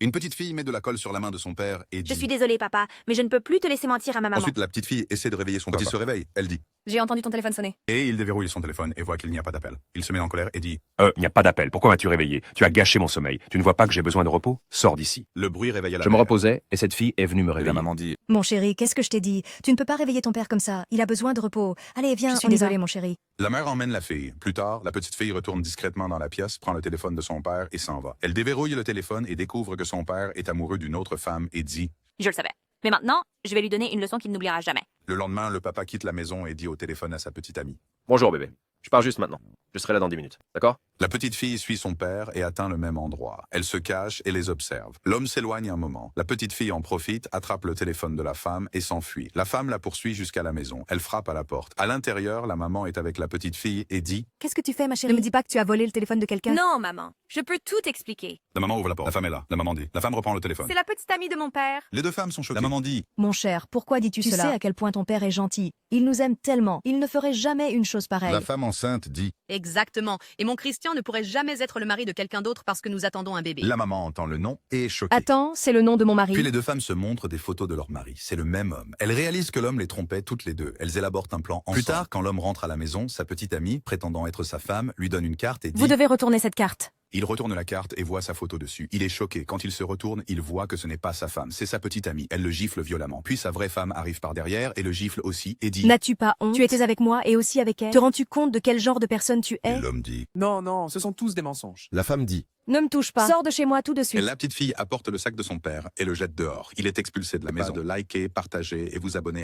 Une petite fille met de la colle sur la main de son père et Je dit... suis désolée, papa, mais je ne peux plus te laisser mentir à ma maman. Ensuite, la petite fille essaie de réveiller son papa. Quand il se réveille, elle dit... J'ai entendu ton téléphone sonner. Et il déverrouille son téléphone et voit qu'il n'y a pas d'appel. Il se met en colère et dit... Il n'y a pas d'appel. Pourquoi m'as-tu réveillé? Tu as gâché mon sommeil. Tu ne vois pas que j'ai besoin de repos? Sors d'ici. Le bruit réveilla la Je me mère. reposais et cette fille est venue me Et réveiller. la maman dit, Mon chéri, qu'est-ce que je t'ai dit? Tu ne peux pas réveiller ton père comme ça. Il a besoin de repos. Allez, viens, Je suis on y va. désolée, mon chéri. La mère emmène la fille. Plus tard, la petite fille retourne discrètement dans la pièce, prend le téléphone de son père et s'en va. Elle déverrouille le téléphone et découvre que son père est amoureux d'une autre femme et dit... Je le savais. Mais maintenant, je vais lui donner une leçon qu'il n'oubliera jamais. Le lendemain, le papa quitte la maison et dit au téléphone à sa petite amie. Bonjour bébé. Je pars juste maintenant. Je serai là dans 10 minutes. D'accord? La petite fille suit son père et atteint le même endroit. Elle se cache et les observe. L'homme s'éloigne un moment. La petite fille en profite, attrape le téléphone de la femme et s'enfuit. La femme la poursuit jusqu'à la maison. Elle frappe à la porte. À l'intérieur, la maman est avec la petite fille et dit... Qu'est-ce que tu fais, ma chérie? Ne Ne me dis pas que tu as volé le téléphone de quelqu'un. Non, maman, je peux tout expliquer. La maman ouvre la porte. La femme est là. La maman dit... La femme reprend le téléphone. C'est la petite amie de mon père. Les deux femmes sont choquées. La maman dit... Mon cher, pourquoi dis-tu cela? Tu sais à quel point ton père est gentil. Il nous aime tellement. Il ne ferait jamais une chose pareille. La femme enceinte dit... Exactement. Et mon Christian ne pourrait jamais être le mari de quelqu'un d'autre parce que nous attendons un bébé. La maman entend le nom et est choquée. Attends, c'est le nom de mon mari. Puis les deux femmes se montrent des photos de leur mari. C'est le même homme. Elles réalisent que l'homme les trompait toutes les deux. Elles élaborent un plan ensemble. Plus tard, quand l'homme rentre à la maison, sa petite amie, prétendant être sa femme, lui donne une carte et dit... Vous devez retourner cette carte. Il retourne la carte et voit sa photo dessus. Il est choqué. Quand il se retourne, il voit que ce n'est pas sa femme, c'est sa petite amie. Elle le gifle violemment. Puis sa vraie femme arrive par derrière et le gifle aussi et dit... N'as-tu pas honte? Tu étais avec moi et aussi avec elle. Te rends-tu compte de quel genre de personne tu Et es? l'homme dit... non, non, ce sont tous des mensonges. La femme dit. Ne me touche pas. Sors de chez moi tout de Et suite. la petite fille apporte le sac de son père et le jette dehors. Il est expulsé de la maison. De liker, partager et vous abonner.